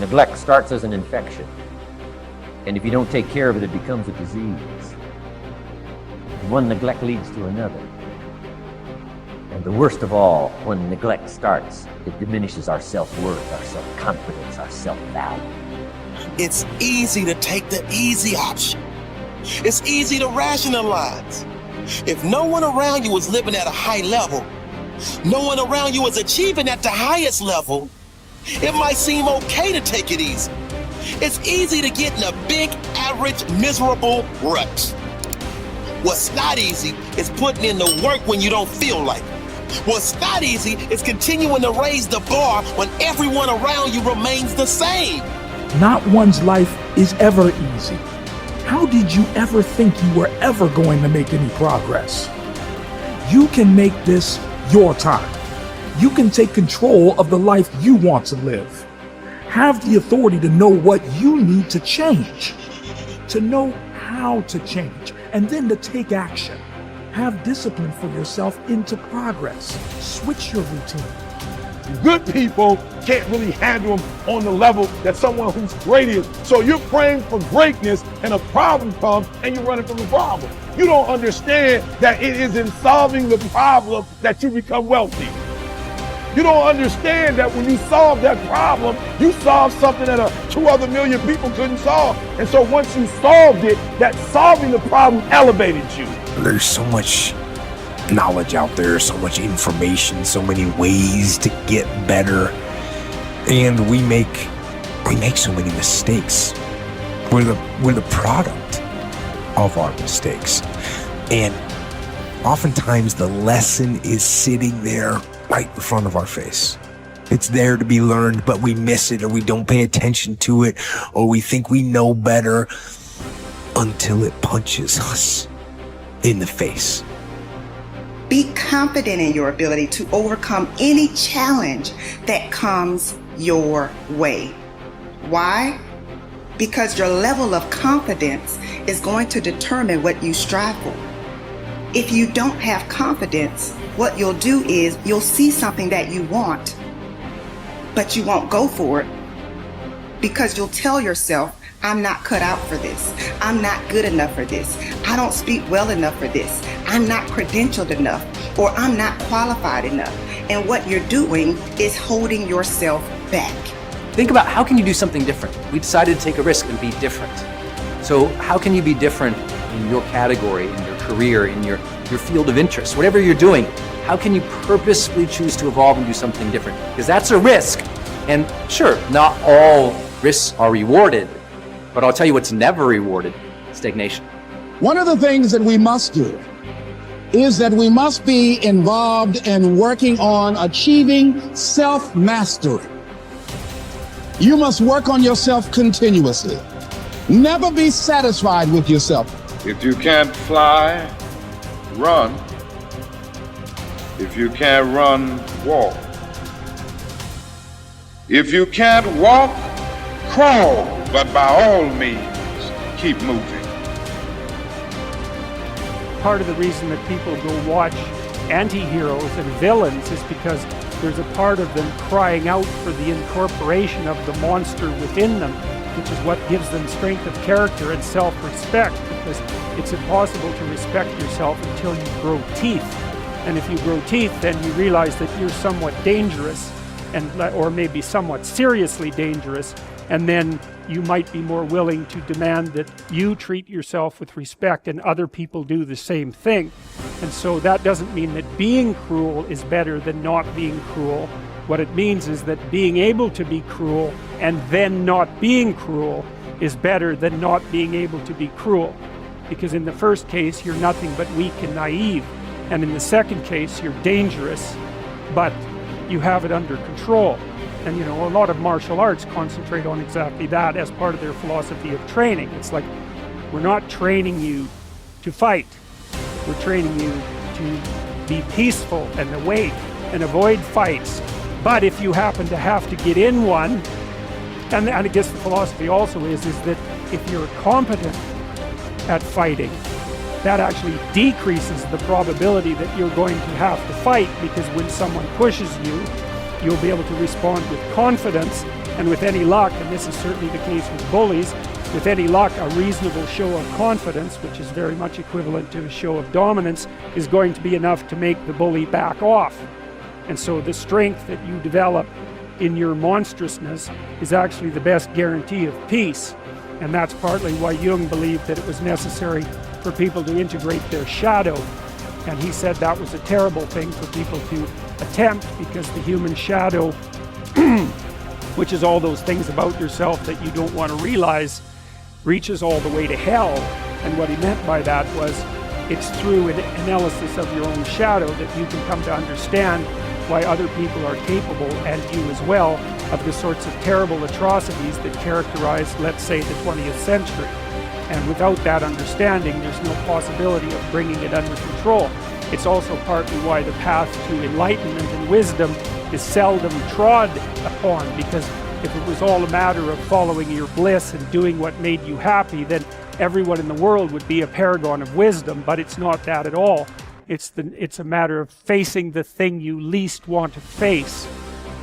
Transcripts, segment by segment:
Neglect starts as an infection, and if you don't take care of it, it becomes a disease. And one neglect leads to another. And the worst of all, when neglect starts, it diminishes our self-worth, our self-confidence, our self-value. It's easy to take the easy option. It's easy to rationalize. If no one around you is living at a high level, no one around you is achieving at the highest level, it might seem okay to take it easy. It's easy to get in a big, average, miserable rut. What's not easy is putting in the work when you don't feel like it. What's not easy is continuing to raise the bar when everyone around you remains the same. Not one's life is ever easy. How did you ever think you were ever going to make any progress? You can make this your time. You can take control of the life you want to live. Have the authority to know what you need to change, to know how to change, and then to take action. Have discipline for yourself into progress. Switch your routine. Good people can't really handle them on the level that someone who's great is. So you're praying for greatness and a problem comes and you're running from the problem. You don't understand that it is in solving the problem that you become wealthy. You don't understand that when you solve that problem, you solve something that 2 other million people couldn't solve. And so once you solved it, that solving the problem elevated you. There's so much knowledge out there, so much information, so many ways to get better. And we make so many mistakes. We're the product of our mistakes. And oftentimes the lesson is sitting there right in front of our face. It's there to be learned, but we miss it, or we don't pay attention to it, or we think we know better until it punches us in the face. Be confident in your ability to overcome any challenge that comes your way. Why? Because your level of confidence is going to determine what you strive for. If you don't have confidence, what you'll do is you'll see something that you want, but you won't go for it because you'll tell yourself, I'm not cut out for this. I'm not good enough for this. I don't speak well enough for this. I'm not credentialed enough, or I'm not qualified enough. And what you're doing is holding yourself back. Think about, how can you do something different? We decided to take a risk and be different. So how can you be different in your category, in your career, in your field of interest, whatever you're doing? How can you purposefully choose to evolve and do something different? Because that's a risk. And sure, not all risks are rewarded, but I'll tell you what's never rewarded: stagnation. One of the things that we must do is that we must be involved in working on achieving self-mastery. You must work on yourself continuously. Never be satisfied with yourself. If you can't fly, run. If you can't run, walk. If you can't walk, crawl. But by all means, keep moving. Part of the reason that people go watch anti-heroes and villains is because there's a part of them crying out for the incorporation of the monster within them, which is what gives them strength of character and self-respect, because it's impossible to respect yourself until you grow teeth. And if you grow teeth, then you realize that you're somewhat dangerous, or maybe somewhat seriously dangerous, and then you might be more willing to demand that you treat yourself with respect and other people do the same thing. And so that doesn't mean that being cruel is better than not being cruel. What it means is that being able to be cruel and then not being cruel is better than not being able to be cruel. Because in the first case, you're nothing but weak and naive. And in the second case, you're dangerous, but you have it under control. And a lot of martial arts concentrate on exactly that as part of their philosophy of training. It's like, we're not training you to fight. We're training you to be peaceful and awake and avoid fights. But if you happen to have to get in one, and I guess the philosophy also is that if you're competent at fighting, that actually decreases the probability that you're going to have to fight, because when someone pushes you, you'll be able to respond with confidence And with any luck, and this is certainly the case with bullies, with any luck, a reasonable show of confidence, which is very much equivalent to a show of dominance, is going to be enough to make the bully back off. And so the strength that you develop in your monstrousness is actually the best guarantee of peace. And that's partly why Jung believed that it was necessary for people to integrate their shadow. And he said that was a terrible thing for people to attempt, because the human shadow, which is all those things about yourself that you don't want to realize, reaches all the way to hell. And what he meant by that was it's through an analysis of your own shadow that you can come to understand why other people are capable, and you as well, of the sorts of terrible atrocities that characterize, let's say, the 20th century. And without that understanding, there's no possibility of bringing it under control. It's also partly why the path to enlightenment and wisdom is seldom trod upon, because if it was all a matter of following your bliss and doing what made you happy, then everyone in the world would be a paragon of wisdom. But it's not that at all. It's a matter of facing the thing you least want to face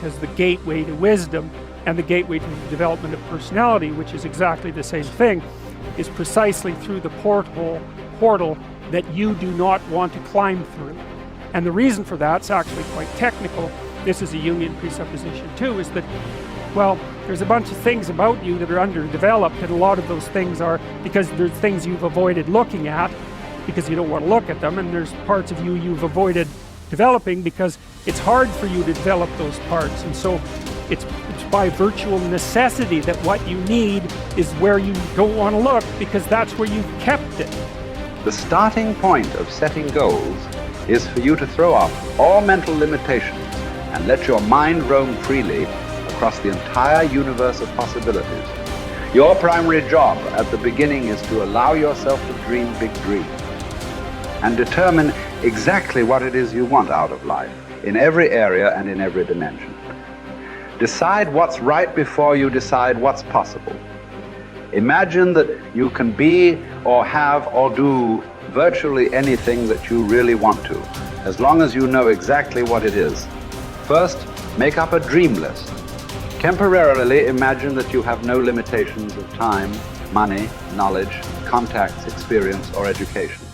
as the gateway to wisdom, and the gateway to the development of personality, which is exactly the same thing, is precisely through the portal that you do not want to climb through. And the reason for that's actually quite technical. This is a Jungian presupposition too, is that, well, there's a bunch of things about you that are underdeveloped, and a lot of those things are because there's things you've avoided looking at because you don't want to look at them, and there's parts of you you've avoided developing because it's hard for you to develop those parts. And so it's by virtual necessity that what you need is where you don't want to look, because that's where you've kept it. The starting point of setting goals is for you to throw off all mental limitations and let your mind roam freely across the entire universe of possibilities. Your primary job at the beginning is to allow yourself to dream big dreams and determine exactly what it is you want out of life, in every area and in every dimension. Decide what's right before you decide what's possible. Imagine that you can be or have or do virtually anything that you really want to, as long as you know exactly what it is. First, make up a dream list. Temporarily imagine that you have no limitations of time, money, knowledge, contacts, experience, or education.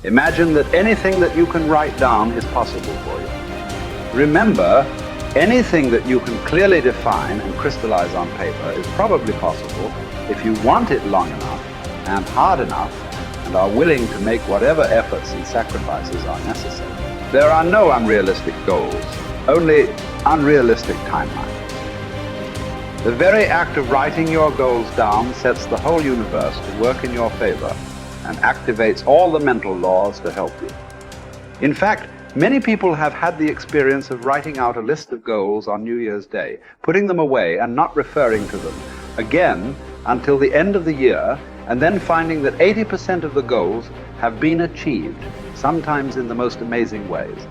Imagine that anything that you can write down is possible for you. Remember, anything that you can clearly define and crystallize on paper is probably possible if you want it long enough and hard enough and are willing to make whatever efforts and sacrifices are necessary. There are no unrealistic goals, only unrealistic timelines. The very act of writing your goals down sets the whole universe to work in your favor and activates all the mental laws to help you. In fact, many people have had the experience of writing out a list of goals on New Year's Day, putting them away and not referring to them again until the end of the year, and then finding that 80% of the goals have been achieved, sometimes in the most amazing ways.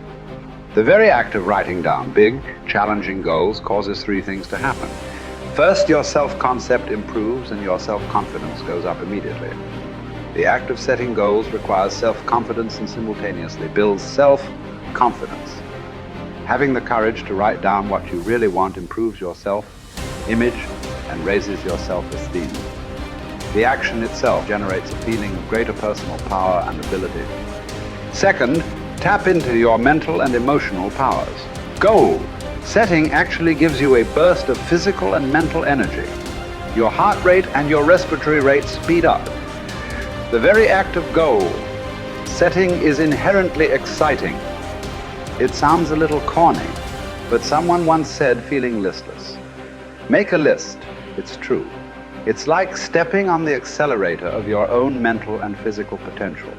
The very act of writing down big, challenging goals causes three things to happen. First, your self-concept improves and your self-confidence goes up immediately. The act of setting goals requires self-confidence and simultaneously builds self-confidence. Having the courage to write down what you really want improves your self-image and raises your self-esteem. The action itself generates a feeling of greater personal power and ability. Second, tap into your mental and emotional powers. Goal setting actually gives you a burst of physical and mental energy. Your heart rate and your respiratory rate speed up. The very act of goal setting is inherently exciting. It sounds a little corny, but someone once said, feeling listless. Make a list, it's true. It's like stepping on the accelerator of your own mental and physical potential.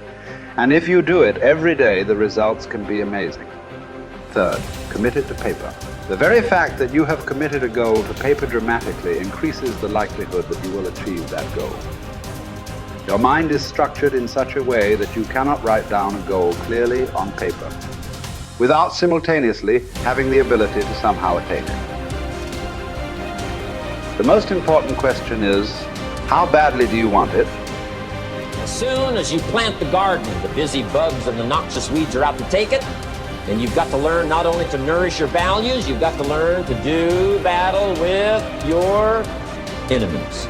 And if you do it every day, the results can be amazing. Third, commit it to paper. The very fact that you have committed a goal to paper dramatically increases the likelihood that you will achieve that goal. Your mind is structured in such a way that you cannot write down a goal clearly on paper without simultaneously having the ability to somehow attain it. The most important question is, how badly do you want it? As soon as you plant the garden, the busy bugs and the noxious weeds are out to take it. And you've got to learn not only to nourish your values, you've got to learn to do battle with your enemies.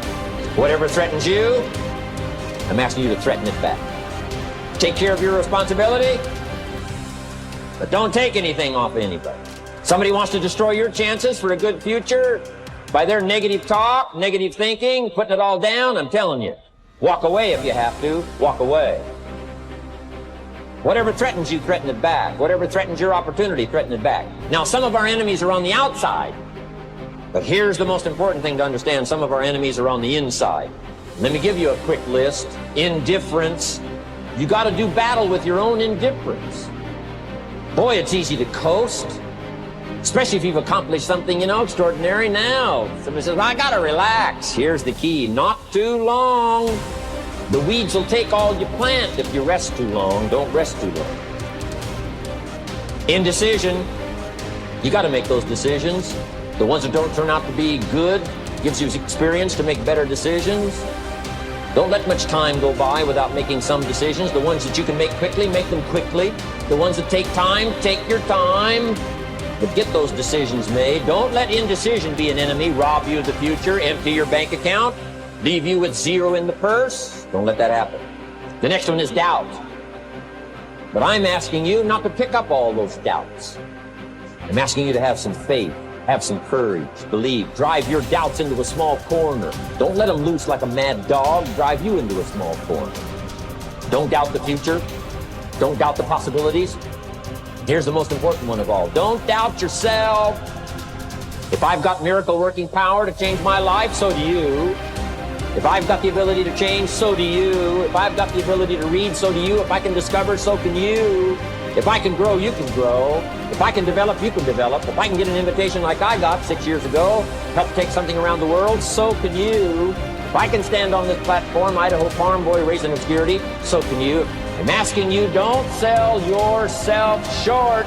Whatever threatens you, I'm asking you to threaten it back. Take care of your responsibility, but don't take anything off of anybody. Somebody wants to destroy your chances for a good future by their negative talk, negative thinking, putting it all down. I'm telling you, walk away if you have to. Walk away. Whatever threatens you, threaten it back. Whatever threatens your opportunity, threaten it back. Now, some of our enemies are on the outside, but here's the most important thing to understand. Some of our enemies are on the inside. Let me give you a quick list. Indifference. You got to do battle with your own indifference. Boy, it's easy to coast, especially if you've accomplished something, extraordinary. Now, somebody says, I got to relax. Here's the key. Not too long. The weeds will take all you plant if you rest too long. Don't rest too long. Indecision. You got to make those decisions. The ones that don't turn out to be good gives you experience to make better decisions. Don't let much time go by without making some decisions. The ones that you can make quickly, make them quickly. The ones that take time, take your time. But get those decisions made. Don't let indecision be an enemy, rob you of the future, empty your bank account, leave you with zero in the purse. Don't let that happen. The next one is doubt. But I'm asking you not to pick up all those doubts. I'm asking you to have some faith, have some courage, believe, drive your doubts into a small corner. Don't let them loose like a mad dog, drive you into a small corner. Don't doubt the future. Don't doubt the possibilities. Here's the most important one of all. Don't doubt yourself. If I've got miracle working power to change my life, so do you. If I've got the ability to change, so do you. If I've got the ability to read, so do you. If I can discover, so can you. If I can grow, you can grow. If I can develop, you can develop. If I can get an invitation like I got 6 years ago, help take something around the world, so can you. If I can stand on this platform, Idaho farm boy raising obscurity, so can you. I'm asking you, don't sell yourself short.